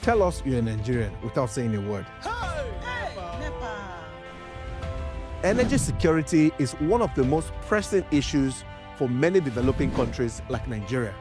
Tell us you're a Nigerian without saying a word. Energy security is one of the most pressing issues for many developing countries like Nigeria.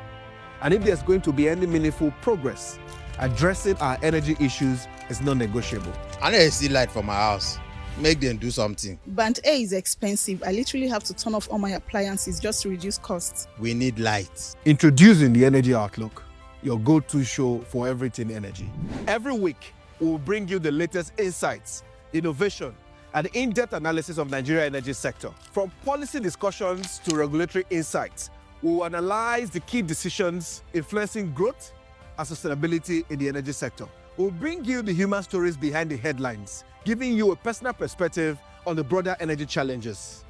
And if there's going to be any meaningful progress, addressing our energy issues is non-negotiable. I need to see light for my house. Make them do something. Band A is expensive. I literally have to turn off all my appliances just to reduce costs. We need light. Introducing the Energy Outlook, your go-to show for everything energy. Every week, we'll bring you the latest insights, innovation, and in-depth analysis of Nigeria's energy sector. From policy discussions to regulatory insights, we will analyze the key decisions influencing growth and sustainability in the energy sector. We'll bring you the human stories behind the headlines, giving you a personal perspective on the broader energy challenges.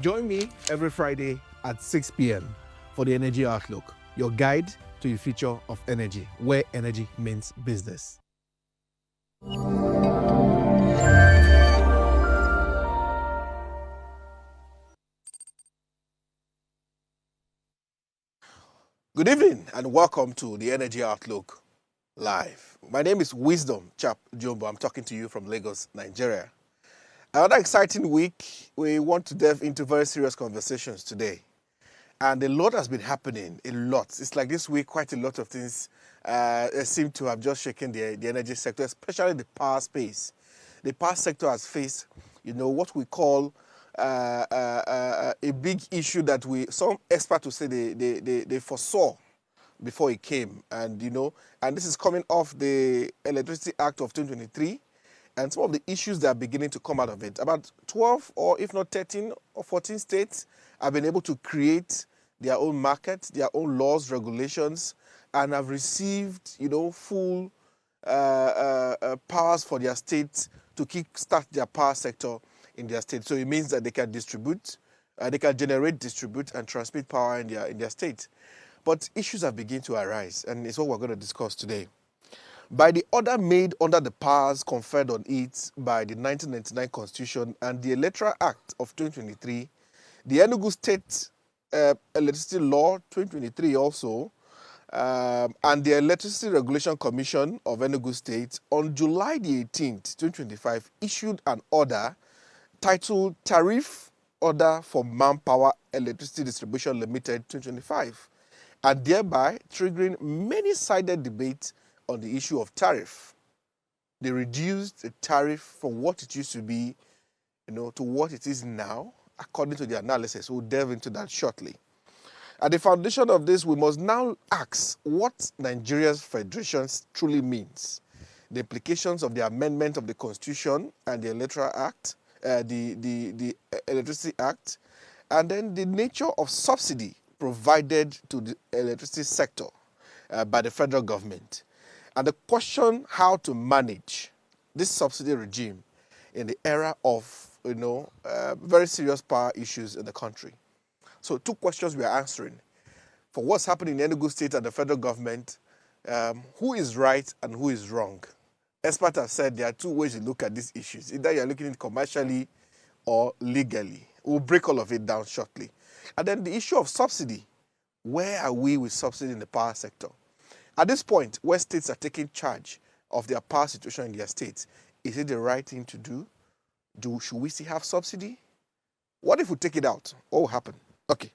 Join me every Friday at 6 p.m. for the Energy Outlook, your guide to the future of energy, where energy means business. Good evening and welcome to the Energy Outlook Live. My name is Wisdom Chap Jumbo. I'm talking to you from Lagos, Nigeria. Another exciting week. We want to delve into very serious conversations today. And a lot has been happening, a lot. It's like this week, quite a lot of things seem to have just shaken the energy sector, especially the power space. The power sector has faced, what we call a big issue that some experts will say they foresaw before it came, and this is coming off the Electricity Act of 2023, and some of the issues that are beginning to come out of it. About 12 or if not 13 or 14 states have been able to create their own market, their own laws, regulations, and have received full powers for their states to kickstart their power sector in their state. So it means that they can distribute, they can generate, distribute, and transmit power in their state. But issues have begun to arise, and it's what we're going to discuss today. By the order made under the powers conferred on it by the 1999 Constitution and the Electoral Act of 2023, the Enugu State Electricity Law 2023 also, and the Electricity Regulation Commission of Enugu State on July the 18th, 2025, issued an order titled Tariff Order for Manpower Electricity Distribution Limited 2025, and thereby triggering many-sided debate on the issue of tariff. They reduced the tariff from what it used to be, to what it is now, according to the analysis. We'll delve into that shortly. At the foundation of this, we must now ask what Nigeria's federation truly means, the implications of the amendment of the Constitution and the Electoral Act, the Electricity Act, and then the nature of subsidy provided to the electricity sector by the federal government, and the question how to manage this subsidy regime in the era of very serious power issues in the country. So 2 questions we are answering. For what's happening in Enugu State and the federal government, who is right and who is wrong? Experts have said there are 2 ways to look at these issues. Either you're looking at it commercially or legally. We'll break all of it down shortly. And then the issue of subsidy. Where are we with subsidy in the power sector? At this point, where states are taking charge of their power situation in their states, is it the right thing to do? Should we still have subsidy? What if we take it out? What will happen? Okay.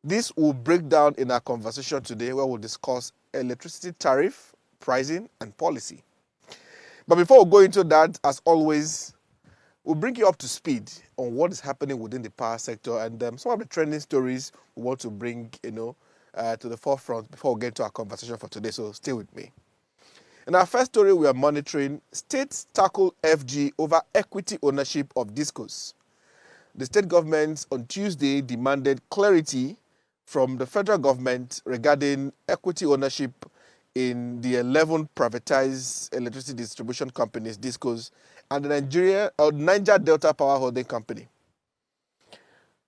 This will break down in our conversation today, where we'll discuss electricity tariff, pricing, and policy. But before we go into that, as always, we'll bring you up to speed on what is happening within the power sector and some of the trending stories we want to bring, to the forefront before we get to our conversation for today. So stay with me. In our first story, we are monitoring states tackle FG over equity ownership of discos. The state governments on Tuesday demanded clarity from the federal government regarding equity ownership in the 11 privatized electricity distribution companies, DISCOs, and the Niger Delta Power Holding Company.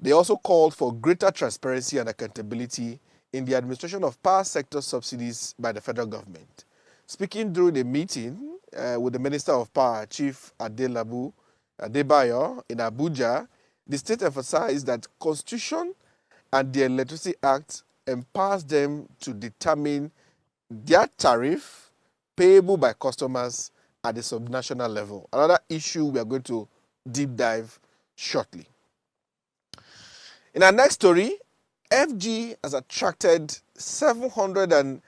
They also called for greater transparency and accountability in the administration of power sector subsidies by the federal government. Speaking during a meeting with the Minister of Power, Chief Adebayo, in Abuja, the state emphasized that Constitution and the Electricity Act empowers them to determine their tariff, payable by customers at the subnational level. Another issue we are going to deep dive shortly. In our next story, FG has attracted $791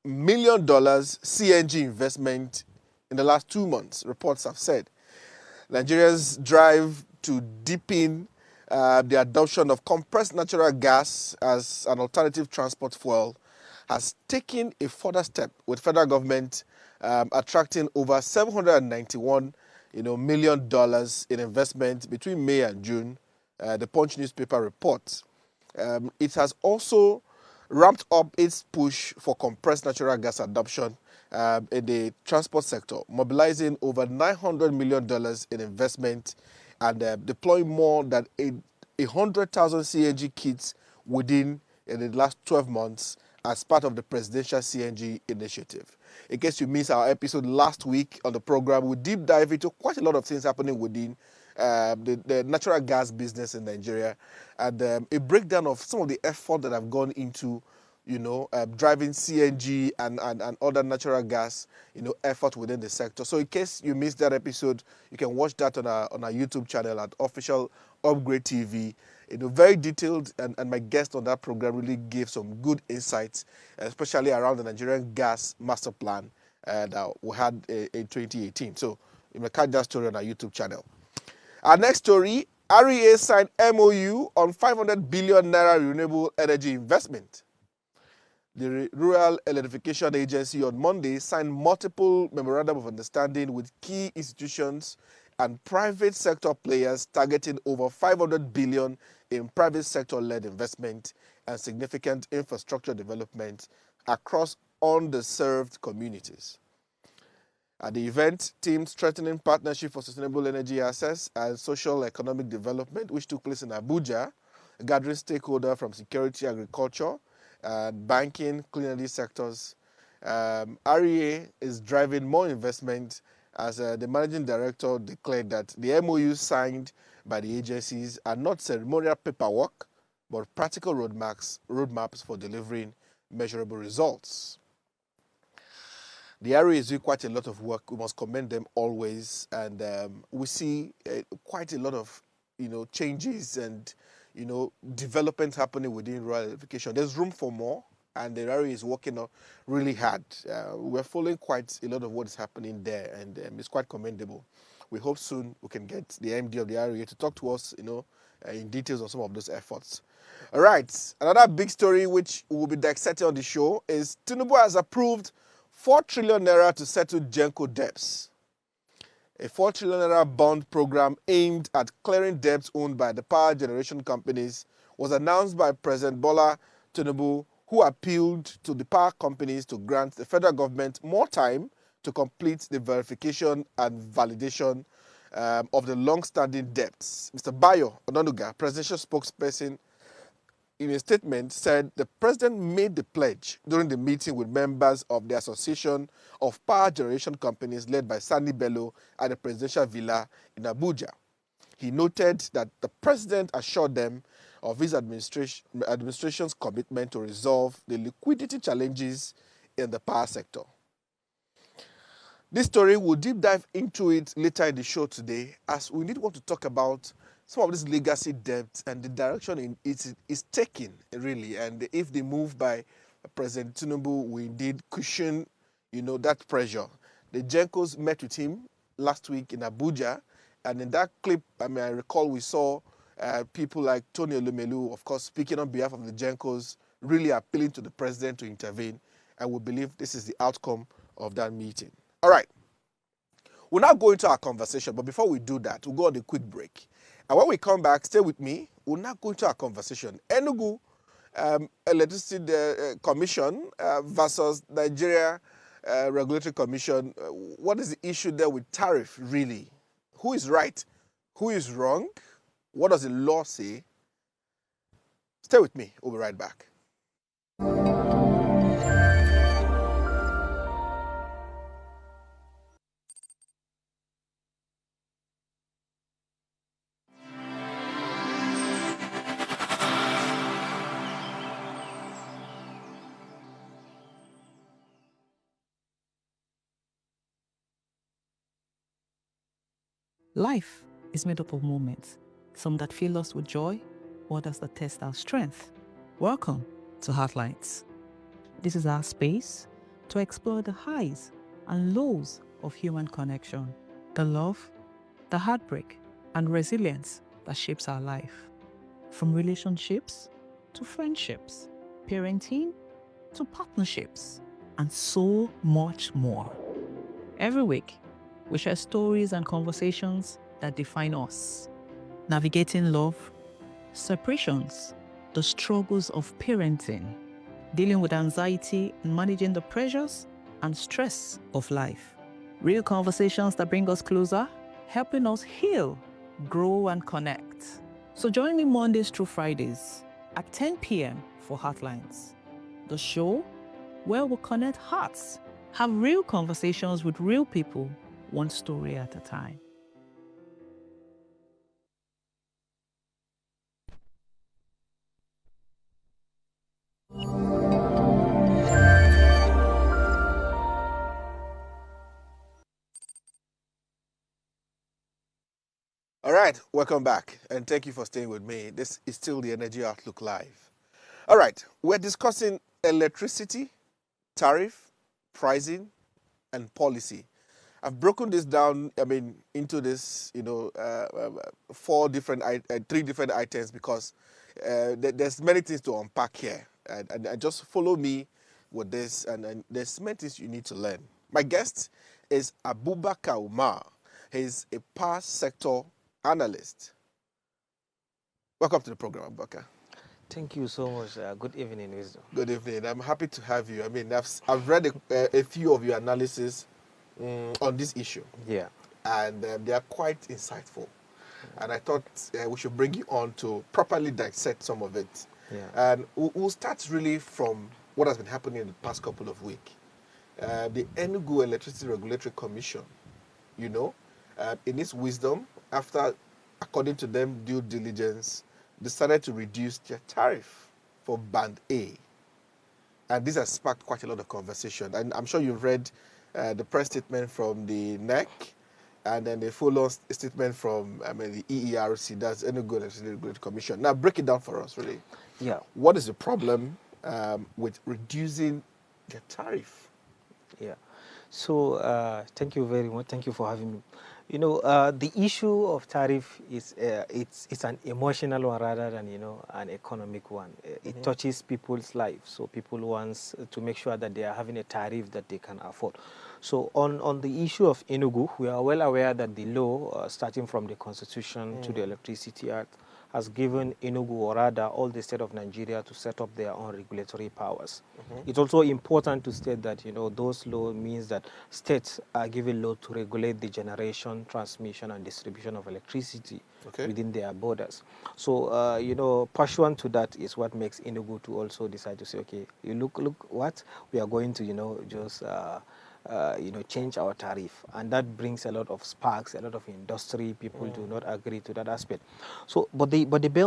million CNG investment in the last 2 months, reports have said. Nigeria's drive to deepen the adoption of compressed natural gas as an alternative transport fuel has taken a further step, with federal government attracting over $791 million in investment between May and June. The Punch newspaper reports. It has also ramped up its push for compressed natural gas adoption in the transport sector, mobilizing over $900 million in investment and deploying more than 100,000 CNG kits within the last 12 months as part of the presidential CNG initiative. In case you missed our episode last week on the program, we deep dive into quite a lot of things happening within the natural gas business in Nigeria, and a breakdown of some of the effort that have gone into, driving CNG and other natural gas, effort within the sector. So in case you missed that episode, you can watch that on our YouTube channel at Official Upgrade TV. Very detailed, and my guest on that program really gave some good insights, especially around the Nigerian gas master plan that we had in 2018. So you may catch that story on our YouTube channel. Our next story, REA signed MOU on 500 billion naira renewable energy investment. The Rural Electrification Agency on Monday signed multiple memorandum of understanding with key institutions and private sector players targeting over 500 billion in private sector-led investment and significant infrastructure development across underserved communities. At the event, team strengthening partnership for sustainable energy access and social economic development, which took place in Abuja, gathering stakeholders from security, agriculture, banking, clean energy sectors. REA is driving more investment as the managing director declared that the MOU signed by the agencies are not ceremonial paperwork, but practical roadmaps for delivering measurable results. The REA is doing quite a lot of work. We must commend them always, and we see quite a lot of changes and development happening within rural electrification. There's room for more, and the REA is working on really hard. We're following quite a lot of what is happening there, and it's quite commendable. We hope soon we can get the MD of the REA to talk to us, in details on some of those efforts. All right, another big story which we'll be dissecting on the show is Tinubu has approved 4 trillion naira to settle Genco debts. A 4 trillion naira bond program aimed at clearing debts owned by the power generation companies was announced by President Bola Tinubu, who appealed to the power companies to grant the federal government more time to complete the verification and validation of the long-standing debts. Mr. Bayo Onanuga, presidential spokesperson, in a statement said the president made the pledge during the meeting with members of the Association of Power Generation Companies led by Sani Bello at the presidential villa in Abuja. He noted that the president assured them of his administration's commitment to resolve the liquidity challenges in the power sector. This story, we'll deep dive into it later in the show today, as we want to talk about some of this legacy debt and the direction it is taking, really, and if the move by President Tinubu will indeed cushion, that pressure. The Gencos met with him last week in Abuja, and in that clip, I recall we saw people like Tony Elumelu, of course, speaking on behalf of the Gencos, really appealing to the president to intervene, and we believe this is the outcome of that meeting. All right, we'll now go into our conversation, but before we do that, we'll go on a quick break. And when we come back, stay with me. We'll now go into our conversation. Enugu Electricity Commission versus Nigeria Regulatory Commission. What is the issue there with tariff, really? Who is right? Who is wrong? What does the law say? Stay with me. We'll be right back. Life is made up of moments, some that fill us with joy, others that test our strength. Welcome to Heartlines. This is our space to explore the highs and lows of human connection, the love, the heartbreak, and resilience that shapes our life. From relationships to friendships, parenting to partnerships, and so much more. Every week, we share stories and conversations that define us, navigating love, separations, the struggles of parenting, dealing with anxiety and managing the pressures and stress of life. Real conversations that bring us closer, helping us heal, grow, and connect. So join me Mondays through Fridays at 10 p.m. for Heartlines, the show where we'll connect hearts, have real conversations with real people, one story at a time. All right, welcome back, and thank you for staying with me. This is still the Energy Outlook Live. All right, we're discussing electricity, tariff, pricing, and policy. I've broken this down, into this, three different items because there's many things to unpack here. And just follow me with this, and there's many things you need to learn. My guest is Abubakar Umar. He's a power sector analyst. Welcome to the program, Abubakar. Thank you so much. Good evening, Wisdom. Good evening. I'm happy to have you. I've read a few of your analysis on this issue. Yeah. And they are quite insightful. And I thought we should bring you on to properly dissect some of it. Yeah. And we'll start really from what has been happening in the past couple of weeks. The Enugu Electricity Regulatory Commission, in its wisdom, after, according to them, due diligence, decided to reduce their tariff for Band A. And this has sparked quite a lot of conversation. And I'm sure you've read the press statement from the NEC, and then the follow-on statement from the EERC, that's Enugu Electricity Regulatory Commission. Now, break it down for us, really. Yeah. What is the problem with reducing the tariff? Yeah. So thank you very much. Thank you for having me. The issue of tariff is it's an emotional one rather than an economic one. It touches people's lives, so people want to make sure that they are having a tariff that they can afford. So on the issue of Enugu, we are well aware that the law, starting from the Constitution to the Electricity Act, has given Enugu, or rather all the state of Nigeria, to set up their own regulatory powers. It's also important to state that those laws means that states are given law to regulate the generation, transmission, and distribution of electricity within their borders. So pursuant to that is what makes Enugu to also decide to say, okay, you look what we are going to just change our tariff, and that brings a lot of sparks, a lot of industry. People do not agree to that aspect. So, but the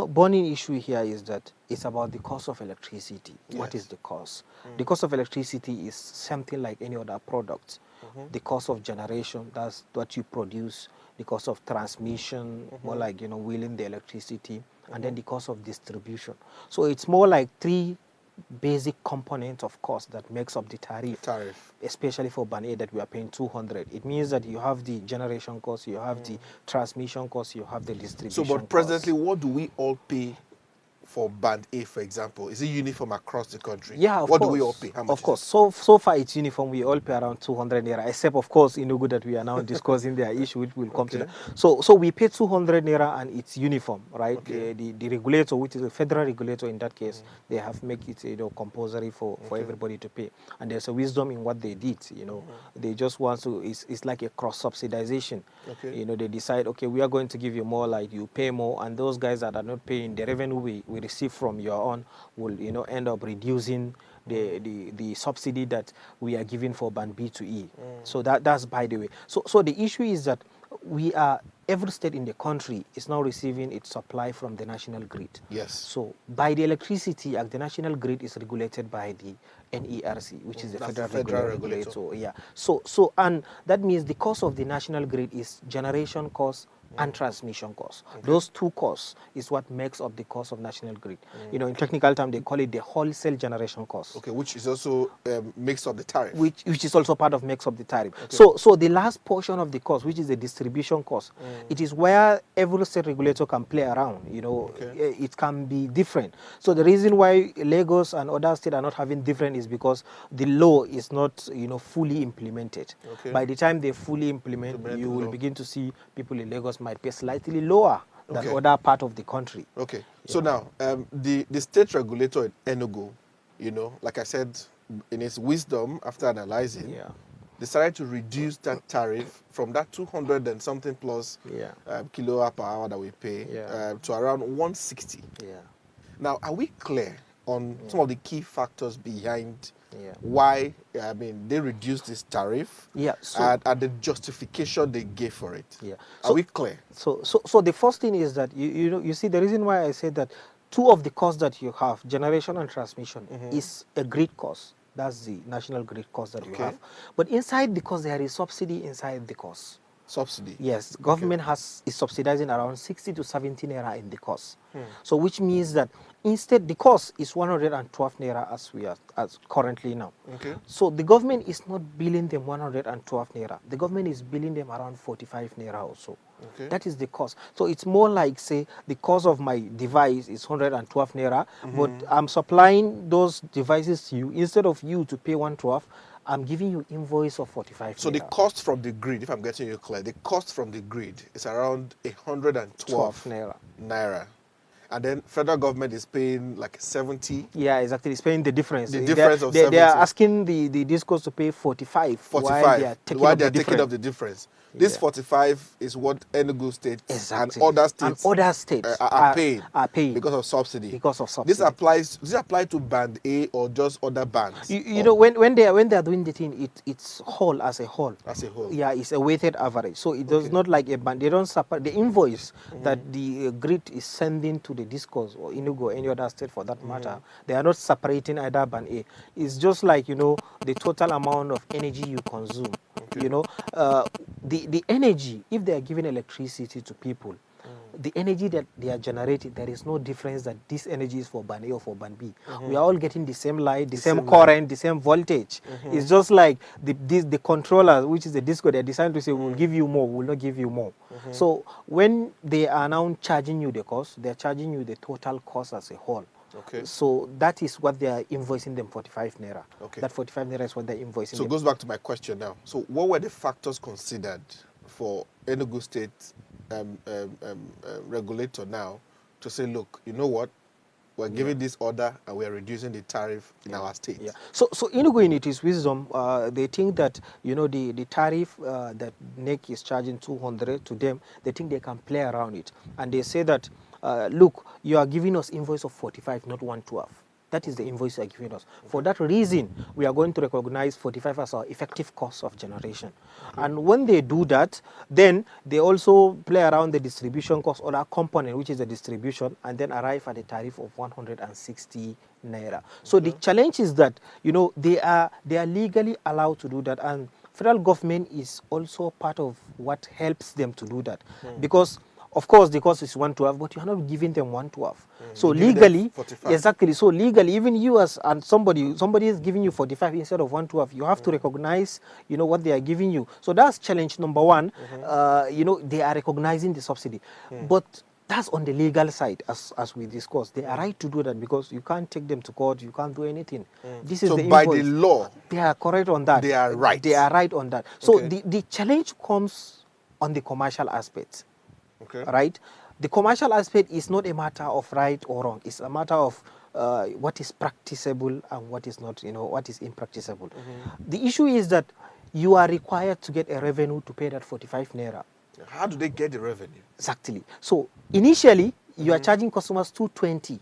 burning issue here is that it's about the cost of electricity. Yes. What is the cost? The cost of electricity is something like any other product. The cost of generation, that's what you produce. The cost of transmission, more like wheeling the electricity, and then the cost of distribution. So it's more like three basic component of cost that makes up the tariff, especially for Band A that we are paying 200. It means that you have the generation cost, you have the transmission cost, you have the distribution cost. So, but presently, what do we all pay for Band A, for example? Is it uniform across the country? Yeah, of course. What do we all pay? How much? Of course. So far it's uniform. We all pay around 200 naira, except of course Enugu that we are now discussing their issue, which will come to that. So we pay 200 naira and it's uniform, right? Okay. The regulator, which is a federal regulator in that case, they have make it compulsory for everybody to pay. And there's a wisdom in what they did. They just want to. It's like a cross subsidization. They decide, okay, we are going to give you more, like you pay more, and those guys that are not paying, the revenue we receive from your own will end up reducing the subsidy that we are giving for Band B to E. So that's by the way. So the issue is that we are every state in the country is now receiving its supply from the national grid. Yes. So by the Electricity Act, the national grid is regulated by the NERC, which is the That's federal, the federal regulator. regulator. Yeah. So and that means the cost of the national grid is generation cost and transmission cost. Those two costs is what makes up the cost of national grid. You know, in technical term, they call it the wholesale generation cost. Okay, which is also makes up the tariff. Which is also part of makes up the tariff. So the last portion of the cost, which is the distribution cost, it is where every state regulator can play around. You know, it can be different. So the reason why Lagos and other states are not having different is because the law is not, you know, fully implemented. Okay. By the time they fully implement, you will begin to see people in Lagos might pay slightly lower than other part of the country. Okay. So now, the state regulator in Enugu, you know, like I said, in its wisdom, after analyzing, decided to reduce that tariff from that 200 and something plus kilowatt per hour that we pay to around 160. Now, are we clear on some of the key factors behind why, I mean, they reduced this tariff and the justification they gave for it? Are we clear? So the first thing is that, you see, the reason why I said that two of the costs that you have, generation and transmission, is a grid cost. That's the national grid cost that you have. But inside the cost, there is subsidy inside the cost. Subsidy? Yes. Government is subsidizing around 60 to 70 naira in the cost. So which means that instead the cost is 112 naira as we are currently now. So the government is not billing them 112 naira. The government is billing them around 45 naira or so. That is the cost. So it's more like, say, the cost of my device is 112 naira, but I'm supplying those devices to you. Instead of you to pay 112, I'm giving you invoice of 45 So naira. the cost from the grid, if I'm getting you clear, the cost from the grid is around 112 naira. And then federal government is paying like 70. Yeah, exactly. It's paying the difference. The difference of 70. They are asking the discos to pay 45. 45. While they are taking up the difference. This 45 is what Enugu State and other states, are paying because of subsidy. This applies to band A or just other bands. You know, when they are doing the thing, it's whole as a whole. Yeah, it's a weighted average. So it does not like a band. They don't separate the invoice that the grid is sending to the discos or Enugu or any other state for that matter. They are not separating either band A. It's just like, you know, the total amount of energy you consume. You know, the energy, if they are giving electricity to people, the energy that they are generating, there is no difference that this energy is for band A or for band B. We are all getting the same light, the same current, the same voltage. It's just like the controller, which is the disco, they are designed to say, we'll give you more, we'll not give you more. So when they are now charging you the cost, they are charging you the total cost as a whole. So that is what they are invoicing them 45 naira. That 45 naira is what they're invoicing them. So it goes back to my question now. So what were the factors considered for Enugu State regulator now to say, look, you know what? We're giving this order and we're reducing the tariff in our state. So Enugu, in its wisdom, they think that, you know, the tariff that NEC is charging 200 to them, they think they can play around it. And they say that, look, you are giving us invoice of 45, not 112. That is the invoice you are giving us. For that reason, we are going to recognize 45 as our effective cost of generation. And when they do that, then they also play around the distribution cost or that component, which is the distribution, and then arrive at a tariff of 160 naira. So the challenge is that, you know, they are legally allowed to do that, and federal government is also part of what helps them to do that. Because of course, the cost is 112, but you are not giving them 112. So legally, so legally, even you and somebody is giving you 45 instead of 112, you have to recognize, you know, what they are giving you. So that's challenge number one. You know, they are recognizing the subsidy, but that's on the legal side, as we discussed. They are right to do that because you can't take them to court, you can't do anything. This is so the by invoice. the law, they are correct on that. They are right. They are right on that. So the challenge comes on the commercial aspect. Right? The commercial aspect is not a matter of right or wrong. It's a matter of what is practicable and what is not, you know, what is impracticable. The issue is that you are required to get a revenue to pay that 45 naira. How do they get the revenue? Exactly. So initially, you are charging customers 220.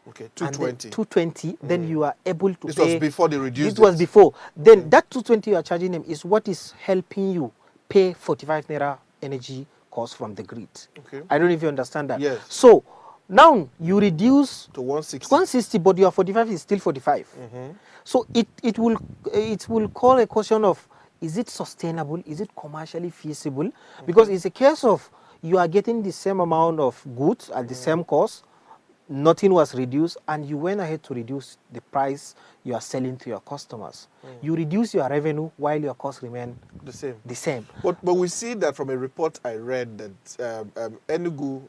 Okay, 220. 220, then you are able to pay. This was before they reduced This was before. Then that 220 you are charging them is what is helping you pay 45 naira energy cost from the grid. Okay. I don't know if you understand that. Yes. So now you reduce To 160. 160, but your 45 is still 45. So it will call a question of, is it sustainable? Is it commercially feasible? Because it's a case of you are getting the same amount of goods at the same cost, nothing was reduced, and you went ahead to reduce the price you are selling to your customers. You reduce your revenue while your costs remain The same. the same. But we see that from a report I read that Enugu,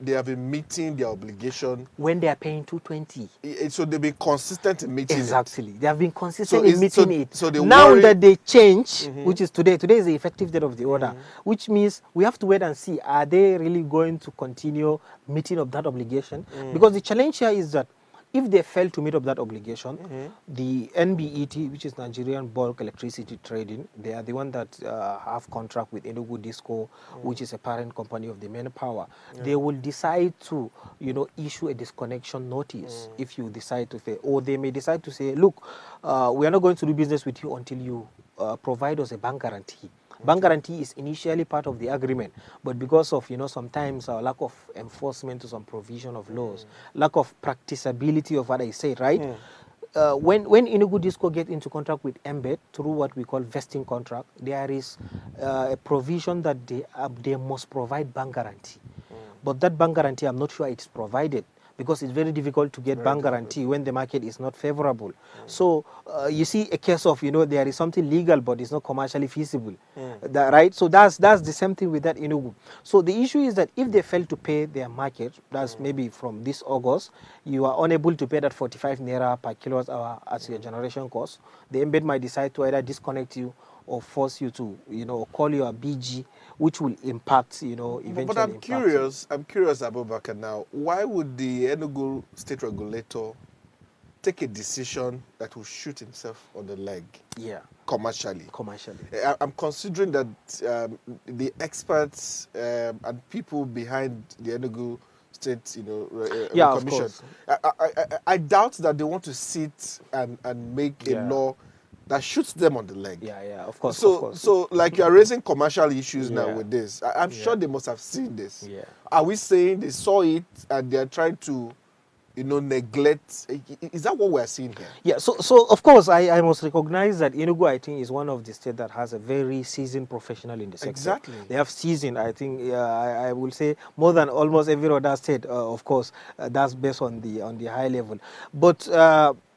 they have been meeting their obligation. When they are paying 220. So they've been consistent in meeting Exactly. it. They have been consistent So in meeting it. So they now worry, that they change, which is today is the effective date of the order, which means we have to wait and see, are they really going to continue meeting of that obligation? Because the challenge here is that if they fail to meet up that obligation, the NBET, which is Nigerian Bulk Electricity Trading, they are the one that have contract with Enugu Disco, which is a parent company of the main power. They will decide to, issue a disconnection notice if you decide to fail, or they may decide to say, look, we are not going to do business with you until you provide us a bank guarantee. Bank guarantee is initially part of the agreement, but because of sometimes our lack of enforcement to some provision of laws, lack of practicability of what I say, right? When Enugu Disco get into contract with Embed through what we call vesting contract, there is a provision that they must provide bank guarantee. But that bank guarantee, I'm not sure it's provided, because it's very difficult to get bank guarantee when the market is not favorable. So you see a case of, there is something legal, but it's not commercially feasible, right? So that's the same thing with that Enugu. So the issue is that if they fail to pay their market, that's maybe from this August, you are unable to pay that 45 naira per kilowatt hour as your generation cost, the embed might decide to either disconnect you or force you to, call your BG, which will impact, eventually. But I'm curious, Abubakar, now, why would the Enugu state regulator take a decision that will shoot himself on the leg? Yeah. Commercially. I'm considering that the experts and people behind the Enugu State, Commission, I doubt that they want to sit and make a law that shoots them on the leg. Yeah, of course. So like you are raising commercial issues now with this. I'm sure they must have seen this. Yeah. Are we saying they saw it and they are trying to, neglect? Is that what we are seeing here? Yeah. So of course, I must recognize that Enugu, I think, is one of the states that has a very seasoned professional in the sector. Exactly. They have seasoned, I think, I will say more than almost every other state. Of course, that's based on the high level. But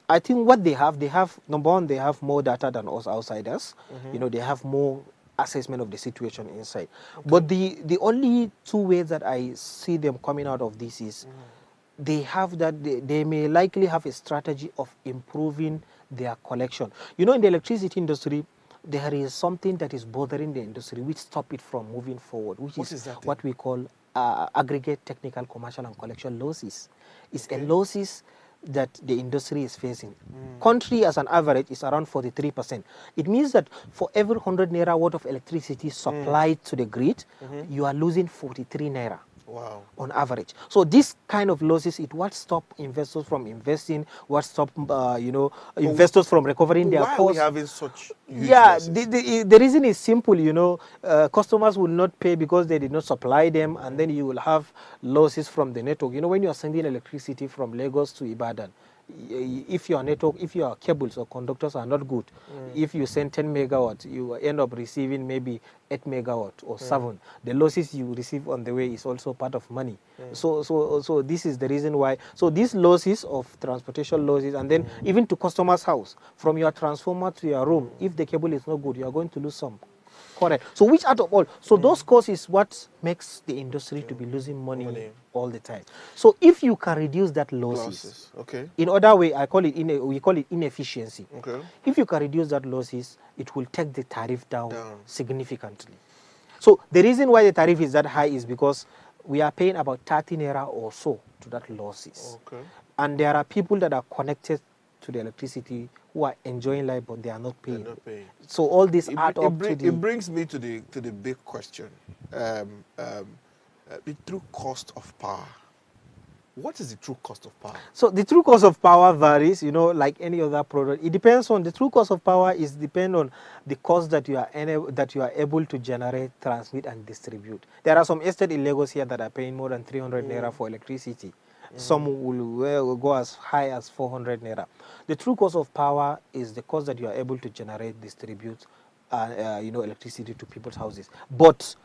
I think what they have, number one, they have more data than us outsiders. They have more assessment of the situation inside. But the only two ways that I see them coming out of this is they have that they may likely have a strategy of improving their collection. In the electricity industry, there is something that is bothering the industry which stop it from moving forward, which is what we call aggregate technical, commercial, and collection losses. It's a losses that the industry is facing. Country as an average is around 43%. It means that for every 100 naira worth of electricity supplied to the grid, you are losing 43 naira. Wow. On average. So this kind of losses, it what stop investors from investing, what stop investors from recovering their costs. Why are we having such huge losses? The reason is simple, customers will not pay because they did not supply them, and then you will have losses from the network. When you are sending electricity from Lagos to Ibadan, if your network, if your cables or conductors are not good, if you send 10 megawatts, you end up receiving maybe 8 megawatt or 7. The losses you receive on the way is also part of money. So this is the reason why. So these losses of transportation losses, and then even to customer's house, from your transformer to your room, if the cable is not good, you are going to lose some. Correct. So which out of all? So those costs is what makes the industry to be losing money all the time. So if you can reduce that losses. Okay. In other way, we call it inefficiency. Okay. If you can reduce that losses, it will take the tariff down significantly. So the reason why the tariff is that high is because we are paying about 30 naira or so to that losses. Okay. And there are people that are connected to the electricity who are enjoying life, but they are not paying. So all this add up to the... It brings me to the big question. The true cost of power. What is the true cost of power? So the true cost of power varies, you know, like any other product. It depends on the true cost of power is depend on the cost that you are able to generate, transmit, and distribute. There are some estates in Lagos here that are paying more than 300 naira for electricity. Some will go as high as 400 naira. The true cost of power is the cost that you are able to generate, distribute, you know, electricity to people's houses. But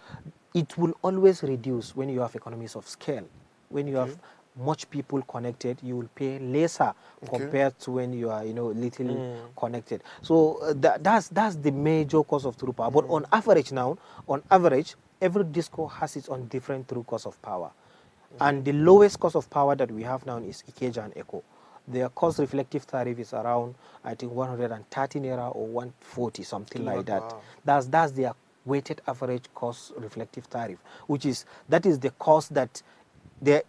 it will always reduce when you have economies of scale. When you have much people connected, you will pay lesser compared to when you are, you know, little connected. So that's the major cause of true power. But on average now, every disco has its own different true cost of power. And the lowest cost of power that we have now is Ikeja and Echo. Their cost reflective tariff is around, I think, 130 naira or 140, something like that. Wow. That's their weighted average cost reflective tariff, that is the cost that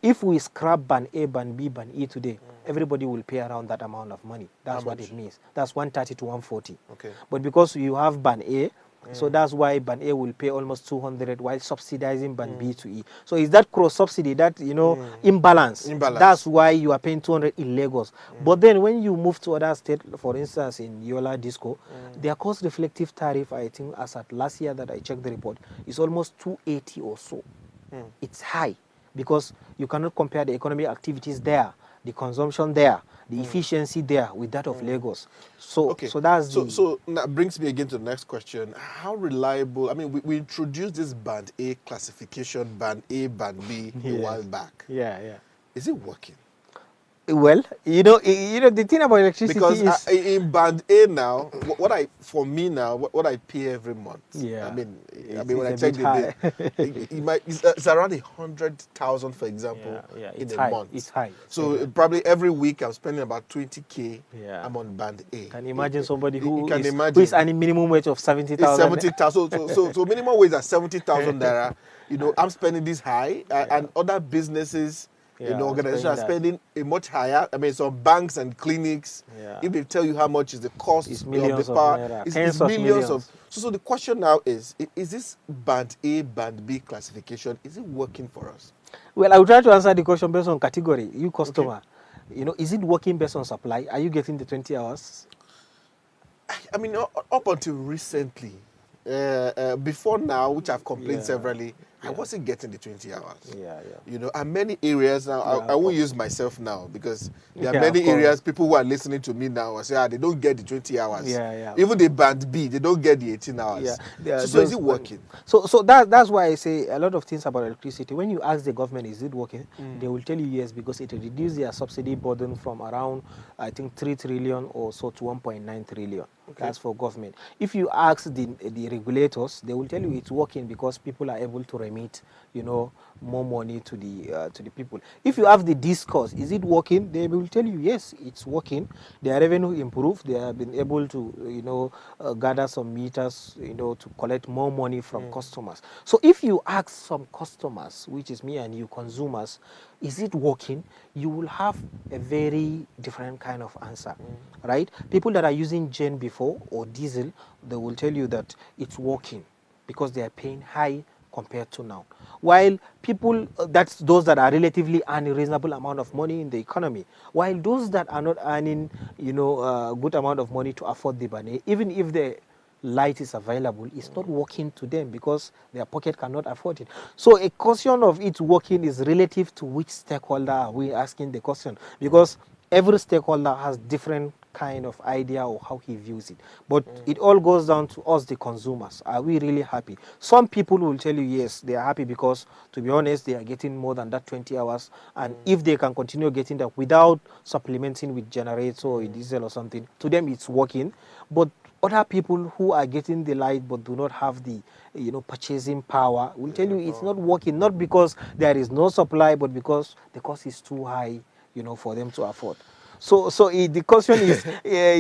if we scrap band A, band B, band E today, everybody will pay around that amount of money. That's what it means. That's 130 to 140. Okay. But because you have band A, so that's why band A will pay almost 200 while subsidizing band B to E. So is that cross subsidy, that, you know, imbalance? That's why you are paying 200 in Lagos. But then when you move to other states, for instance in Yola Disco, their cost reflective tariff, I think as at last year that I checked the report, is almost 280 or so. It's high because you cannot compare the economic activities there, the consumption there, the efficiency there with that of Lagos. So so that brings me again to the next question. How reliable, I mean, we introduced this band A classification, band A, band B, a while back. Yeah. Is it working? Well, you know, the thing about electricity because is in band A now, what I pay every month. Yeah. I mean It's when I a check bit the high. it's around 100,000, for example, Yeah, in it's a high. month. It's high. So probably every week I'm spending about 20K. Yeah. I'm on band A. Can you imagine somebody You who can is imagine. earning minimum wage of 70,000? 70,000. So minimum wage at 70,000 naira. You know, I'm spending this high, and other businesses, Yeah, organizations are spending spending a much higher. I mean, some banks and clinics, Yeah. if they tell you how much is the cost It's of millions the of power, naira, it's tens of millions millions. of. So the question now is this band A, band B classification, is it working for us? Well, I will try to answer the question based on category. You customer, you know, is it working based on supply? Are you getting the 20 hours? I mean, up until recently, before now, which I've complained severally, I wasn't getting the 20 hours. Yeah. You know, and many areas now, Yeah, I won't use myself now because there are Yeah, many of course. areas, people who are listening to me now will say, they don't get the 20 hours. Yeah. Even the band B, they don't get the 18 hours. Yeah. So is it working? So that's why I say a lot of things about electricity. When you ask the government, is it working? They will tell you yes, because it reduced their subsidy burden from around, I think, 3 trillion or so to 1.9 trillion. That's for government. If you ask the regulators, they will tell you it's working because people are able to remit, you know, more money to the people. If you have the discourse, is it working? They will tell you yes, it's working. Their revenue improved. They have been able to, you know, gather some meters, you know, to collect more money from customers. So if you ask some customers, which is me and you consumers, is it working? You will have a very different kind of answer, right? People that are using gen before or diesel, they will tell you that it's working because they are paying high compared to now. While people, that's those that are relatively earning reasonable amount of money in the economy. While those that are not earning, you know, a good amount of money to afford the money, even if the light is available, it's not working to them because their pocket cannot afford it. So a question of it working is relative to which stakeholder are we asking the question, because every stakeholder has different kind of idea of how he views it. But it all goes down to us, the consumers. Are we really happy? Some people will tell you yes, they are happy because, to be honest, they are getting more than that 20 hours. And if they can continue getting that without supplementing with generator or diesel or something, to them it's working. But other people who are getting the light but do not have the, you know, purchasing power will tell you it's not working, not because there is no supply, but because the cost is too high, you know, for them to afford. So the question is,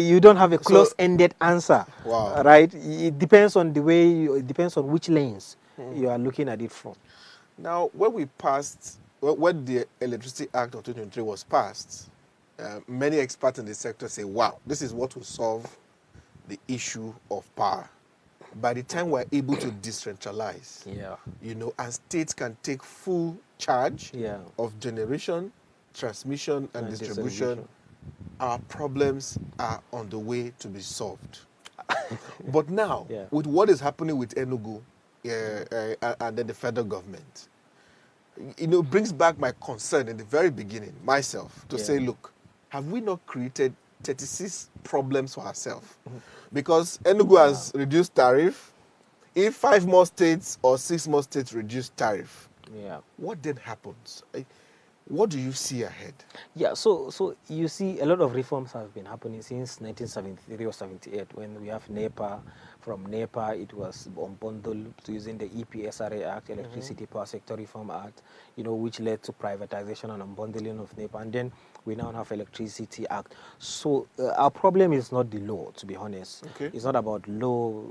you don't have a close-ended answer, Wow. right? It depends on the way, it depends on which lanes you are looking at it from. Now, when the Electricity Act of 2023 was passed, many experts in the sector say, wow, this is what will solve the issue of power. By the time we're able to decentralize, Yeah. you know, and states can take full charge Yeah. of generation, transmission and distribution, our problems are on the way to be solved. But now, Yeah. with what is happening with Enugu and then the federal government, brings back my concern in the very beginning, myself, to say, look, have we not created 36 problems for ourselves? Because Enugu has reduced tariff. If 5 more states or 6 more states reduce tariff, what then happens? What do you see ahead? Yeah, so you see a lot of reforms have been happening since 1973 or 78 when we have NEPA. From NEPA, it was unbundled using the EPSRA Act, Electricity Power Sector Reform Act, which led to privatization and unbundling of NEPA. And then we now have Electricity Act. So our problem is not the law, to be honest. Okay. It's not about law,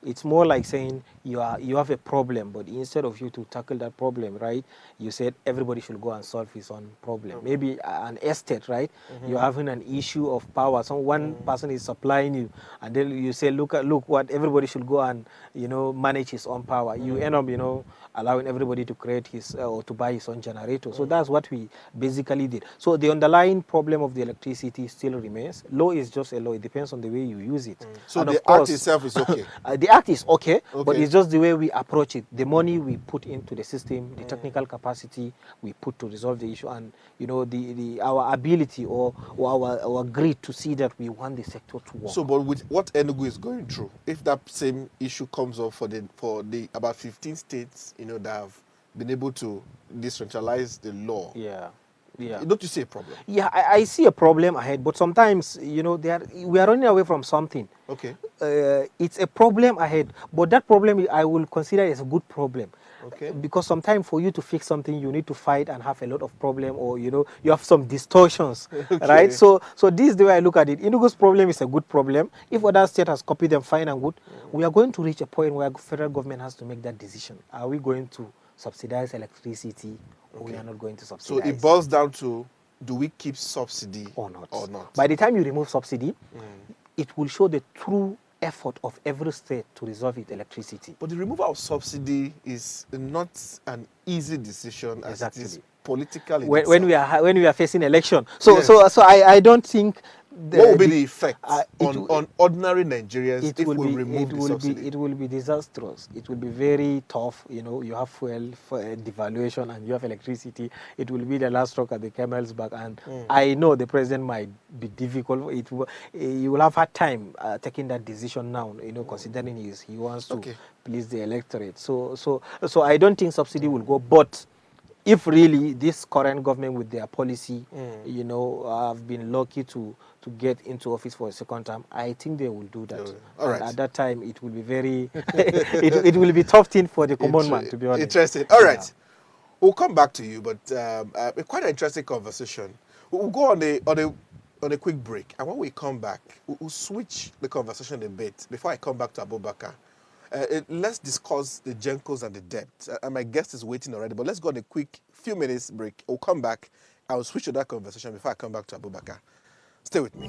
It's more like saying you have a problem, but instead of you to tackle that problem, right, you said everybody should go and solve his own problem. Maybe an estate, right? You're having an issue of power. So one person is supplying you, and then you say, look what everybody should go and manage his own power. You end up allowing everybody to create his or to buy his own generator. So that's what we basically did. So the underlying problem of the electricity still remains. Law is just a law. It depends on the way you use it. So and the act itself is okay. The act is okay, but it's just the way we approach it. The money we put into the system, the technical capacity we put to resolve the issue, and our ability or our grit to see that we want the sector to work. So, but with what Enugu is going through, if that same issue comes up for the about 15 states, that have been able to decentralize the law, don't you see a problem? Yeah, I see a problem ahead, but sometimes we are running away from something. Okay. It's a problem ahead, but that problem I will consider as a good problem. Okay. Because sometimes for you to fix something, you need to fight and have a lot of problem, or you have some distortions, right? So this is the way I look at it. Enugu's problem is a good problem. If other state has copied them, fine and good. We are going to reach a point where federal government has to make that decision. Are we going to subsidize electricity, or we are not going to subsidize? So it boils down to, do we keep subsidy or not? Or By the time you remove subsidy, it will show the true effort of every state to resolve its electricity. But the removal of subsidy is not an easy decision, as it is political. When we are facing election, so I don't think. What will be the effect on ordinary Nigerians if we remove the subsidy? It will be disastrous. It will be very tough. You have fuel for devaluation and you have electricity. It will be the last stroke at the camel's back. And I know the president might be difficult. He will have hard time taking that decision now. Considering he wants to please the electorate. So I don't think subsidy will go, but. If really this current government with their policy, have been lucky to get into office for a second time, I think they will do that. All right. At that time, it will be very, it will be tough thing for the common man, to be honest. Interesting. All right. We'll come back to you, but quite an interesting conversation. We'll go on a quick break, and when we come back, we'll switch the conversation a bit. Before I come back to Abubakar, let's discuss the Gencos and the debt. And my guest is waiting already, but let's go on a quick few minutes break. We'll come back. I'll switch to that conversation before I come back to Abubakar. Stay with me.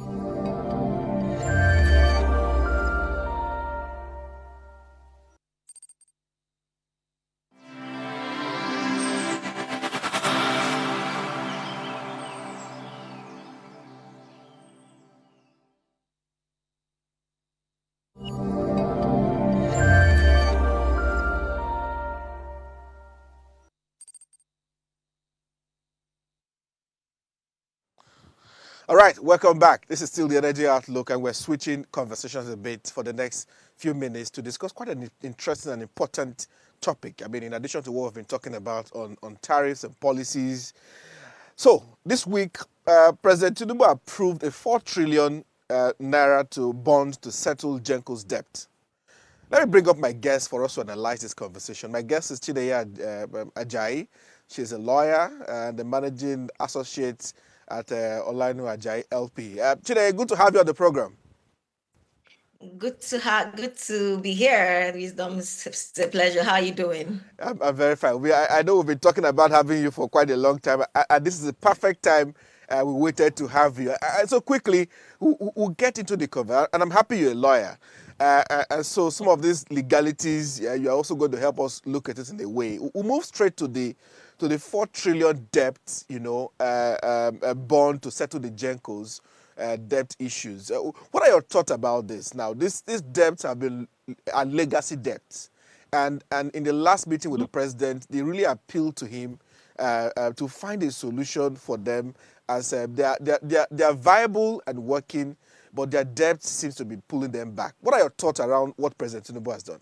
All right, welcome back. This is still the Energy Outlook, and we're switching conversations a bit for the next few minutes to discuss quite an interesting and important topic. I mean, in addition to what we've been talking about on tariffs and policies. So, this week, President Tinubu approved a 4 trillion naira to bonds to settle Genco's debt. Let me bring up my guest for us to analyze this conversation. My guest is Chideye Ajayi. She's a lawyer and the managing associate at Olainu Ajayi LP. Chideye, good to have you on the program. Good to be here. Wisdom, it's a pleasure. How are you doing? I'm very fine. I know we've been talking about having you for quite a long time, and this is the perfect time we waited to have you. So quickly, we'll get into the cover, and I'm happy you're a lawyer. And so some of these legalities, you're also going to help us look at it in a way. We'll move straight to the to the 4 trillion debt, bond to settle the Gencos debt issues. What are your thoughts about this? Now, these debts are legacy debts. And in the last meeting with the president, they really appealed to him to find a solution for them, as they are viable and working, but their debt seems to be pulling them back. What are your thoughts around what President Tinubu has done?